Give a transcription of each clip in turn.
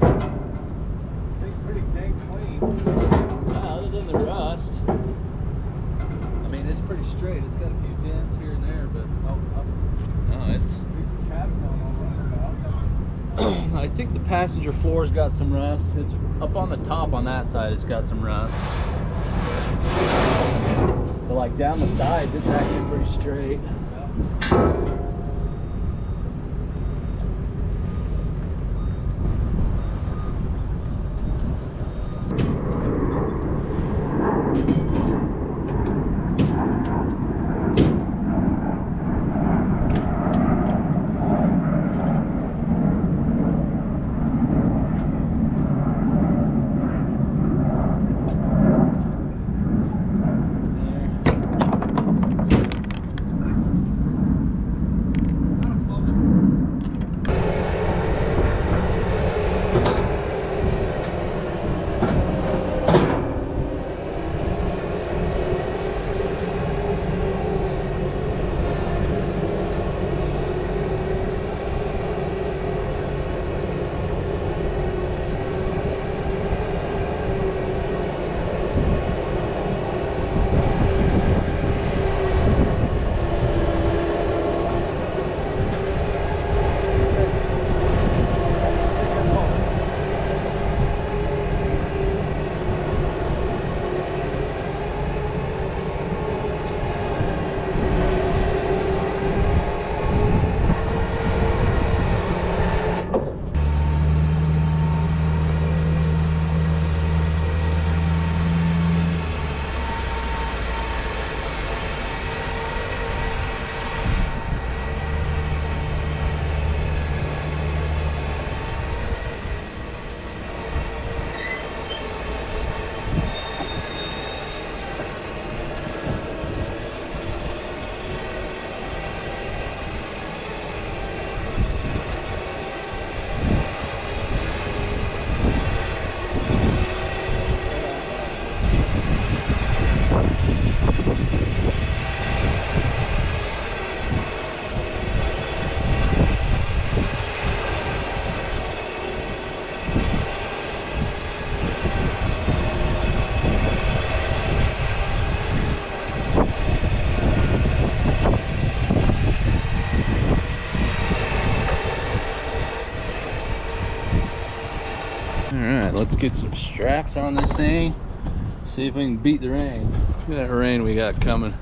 Thing's pretty dang clean. Yeah, other than the rust. I mean, it's pretty straight. It's got a few dents here and there, but no, it's. At least the cab's not all rusted out. I think the passenger floor's got some rust. It's up on the top on that side. It's got some rust. But like down the sides, it's actually pretty straight. Alright, let's get some straps on this thing. See if we can beat the rain. Look at that rain we got coming.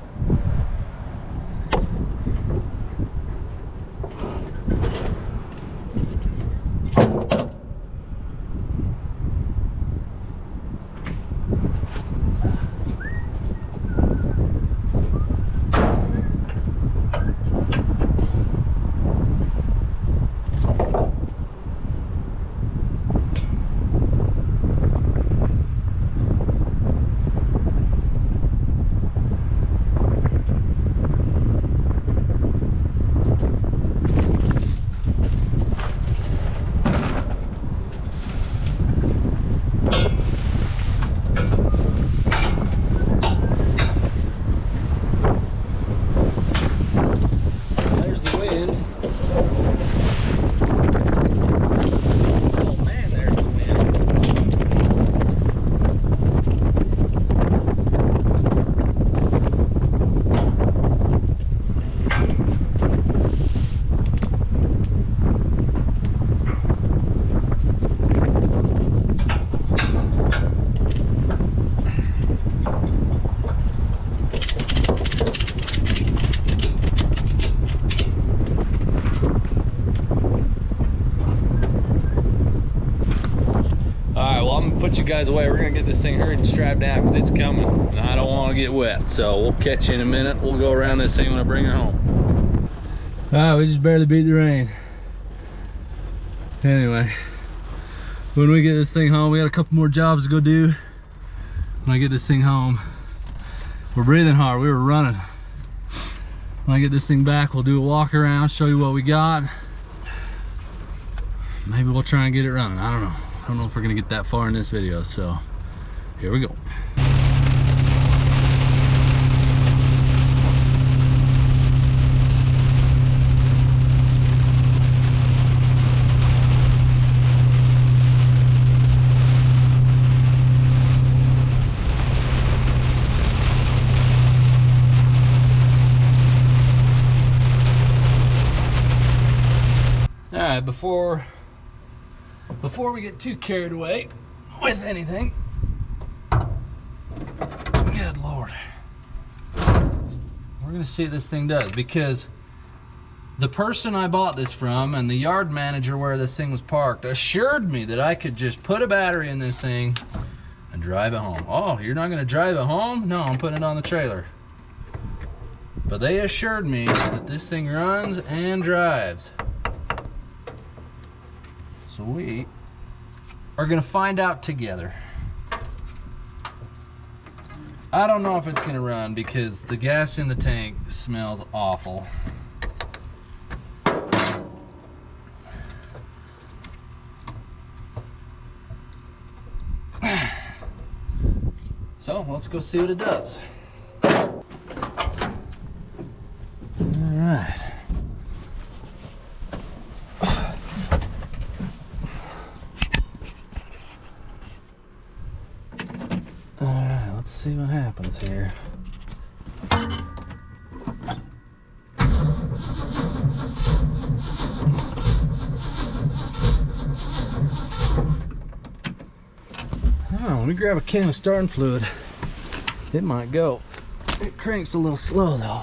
Put you guys away. We're gonna get this thing hurried and strapped down because it's coming and I don't want to get wet. So we'll catch you in a minute. We'll go around this thing when I bring her home. All right, we just barely beat the rain. Anyway, when we get this thing home, we got a couple more jobs to go do. When I get this thing home, we're breathing hard. We were running. When I get this thing back, we'll do a walk around, show you what we got. Maybe we'll try and get it running. I don't know. I don't know if we're gonna get that far in this video, so here we go. right, before we get too carried away with anything, good Lord, we're gonna see what this thing does, because the person I bought this from and the yard manager where this thing was parked assured me that I could just put a battery in this thing and drive it home. Oh, you're not gonna drive it home? No, I'm putting it on the trailer. But they assured me that this thing runs and drives. So we are gonna find out together. I don't know if it's gonna run because the gas in the tank smells awful. So let's go see what it does. All right. All right, let's see what happens here. Oh, let me grab a can of starting fluid. It might go. It cranks a little slow though.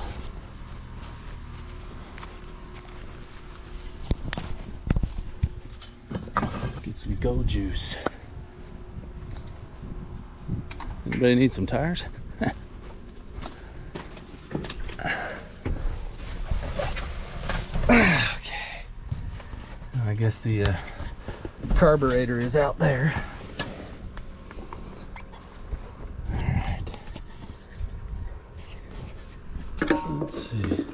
Get some go juice. Anybody need some tires? Okay. I guess the carburetor is out there. Let's see.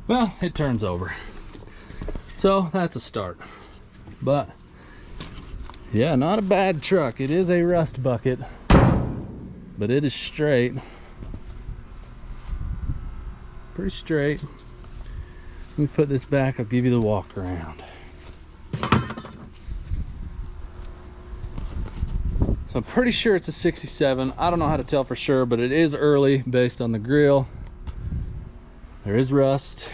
Well, it turns over. So that's a start. But yeah, not a bad truck. It is a rust bucket, but it is straight. Pretty straight. Let me put this back, I'll give you the walk around. So I'm pretty sure it's a 67. I don't know how to tell for sure, but it is early based on the grill. There is rust.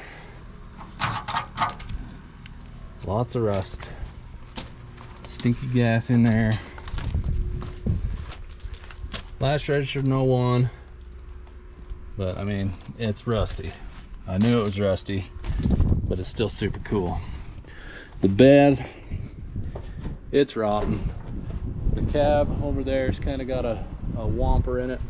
Lots of rust. Stinky gas in there. Last registered no one. But I mean, it's rusty. I knew it was rusty, but it's still super cool. The bed, it's rotten. The cab over there has kind of got a whomper in it.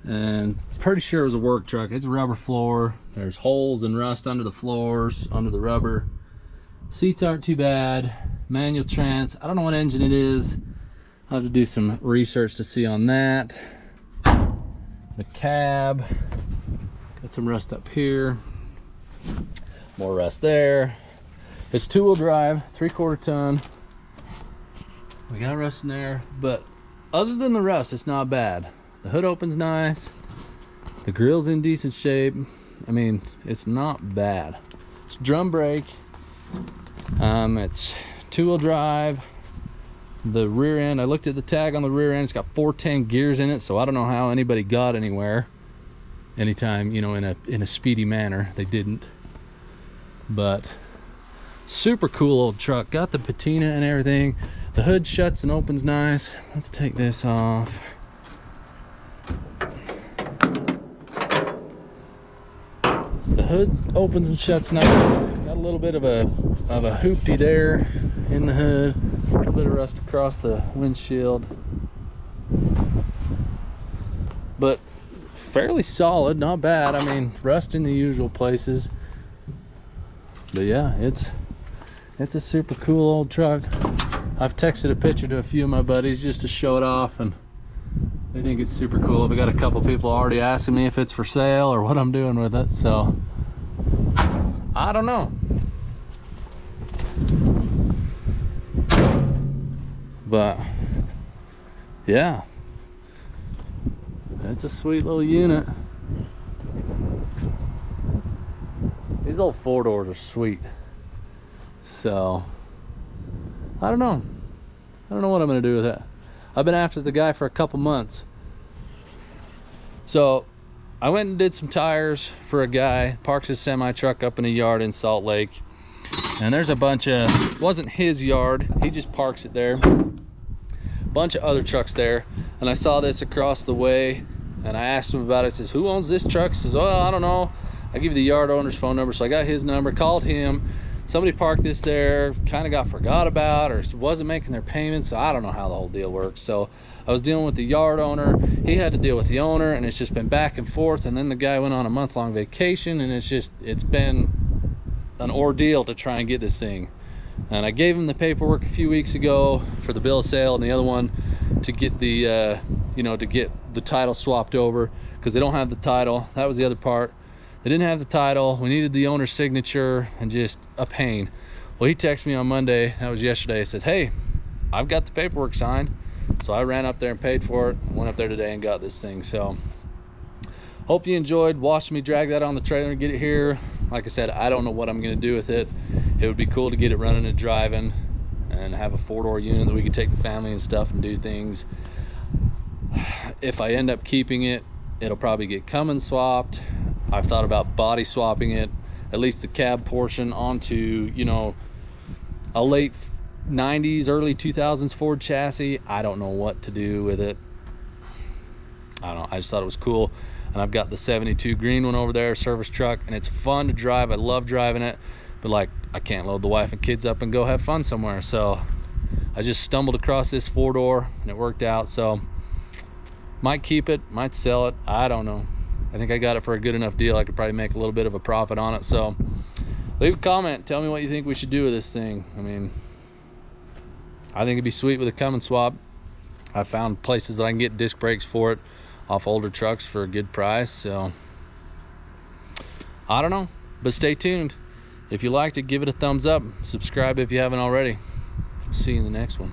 And pretty sure it was a work truck. It's a rubber floor. There's holes and rust under the floors, under the rubber. Seats aren't too bad. Manual trans. I don't know what engine it is. I'll have to do some research to see on that. The cab. Got some rust up here. More rust there. It's 2-wheel drive, 3/4 ton. We got rust in there, but other than the rust, it's not bad. The hood opens nice. The grill's in decent shape. I mean, it's not bad. It's drum brake. It's 2-wheel drive. The rear end, I looked at the tag on the rear end. It's got 410 gears in it, so I don't know how anybody got anywhere. Anytime, you know, in a speedy manner. They didn't. But super cool old truck. Got the patina and everything. The hood shuts and opens nice. Let's take this off. The hood opens and shuts nice. Got a little bit of a hoopty there in the hood. A little bit of rust across the windshield. But fairly solid, not bad. I mean, rust in the usual places. But yeah, it's a super cool old truck. I've texted a picture to a few of my buddies just to show it off, and they think it's super cool. We got a couple people already asking me if it's for sale or what I'm doing with it, so I don't know. But yeah, it's a sweet little unit. These old 4-doors are sweet. So I don't know what I'm gonna do with it. I've been after the guy for a couple months. So I went and did some tires for a guy, parked his semi truck up in a yard in Salt Lake. And there's a bunch of, it wasn't his yard, he just parks it there. Bunch of other trucks there. And I saw this across the way and I asked him about it. I says, who owns this truck? He says, oh, I don't know. I give you the yard owner's phone number. So I got his number, called him. Somebody parked this there, kind of got forgot about or wasn't making their payments. So I don't know how the whole deal works. So I was dealing with the yard owner. He had to deal with the owner, and it's just been back and forth. And then the guy went on a month-long vacation, and it's been an ordeal to try and get this thing. And I gave him the paperwork a few weeks ago for the bill of sale, and the other one to get the to get the title swapped over, because they don't have the title. That was the other part. They didn't have the title. We needed the owner's signature, and just a pain. Well, he texted me on Monday, that was yesterday. He says, hey, I've got the paperwork signed. So I ran up there and paid for it. Went up there today and got this thing. So hope you enjoyed watching me drag that on the trailer and get it here. Like I said, I don't know what I'm gonna do with it. It would be cool to get it running and driving and have a 4-door unit that we could take the family and stuff and do things. If I end up keeping it, it'll probably get Cummins swapped. I've thought about body swapping it, at least the cab portion, onto, you know, a late 90s, early 2000s Ford chassis. I don't know what to do with it. I don't know. I just thought it was cool. And I've got the 72 green one over there, service truck, and it's fun to drive. I love driving it, but like, I can't load the wife and kids up and go have fun somewhere. So I just stumbled across this 4-door and it worked out. So might keep it, might sell it. I don't know. I think I got it for a good enough deal. I could probably make a little bit of a profit on it. So leave a comment. Tell me what you think we should do with this thing. I mean, I think it'd be sweet with a Cummins swap. I found places that I can get disc brakes for it off older trucks for a good price. So I don't know, but stay tuned. If you liked it, give it a thumbs up. Subscribe if you haven't already. See you in the next one.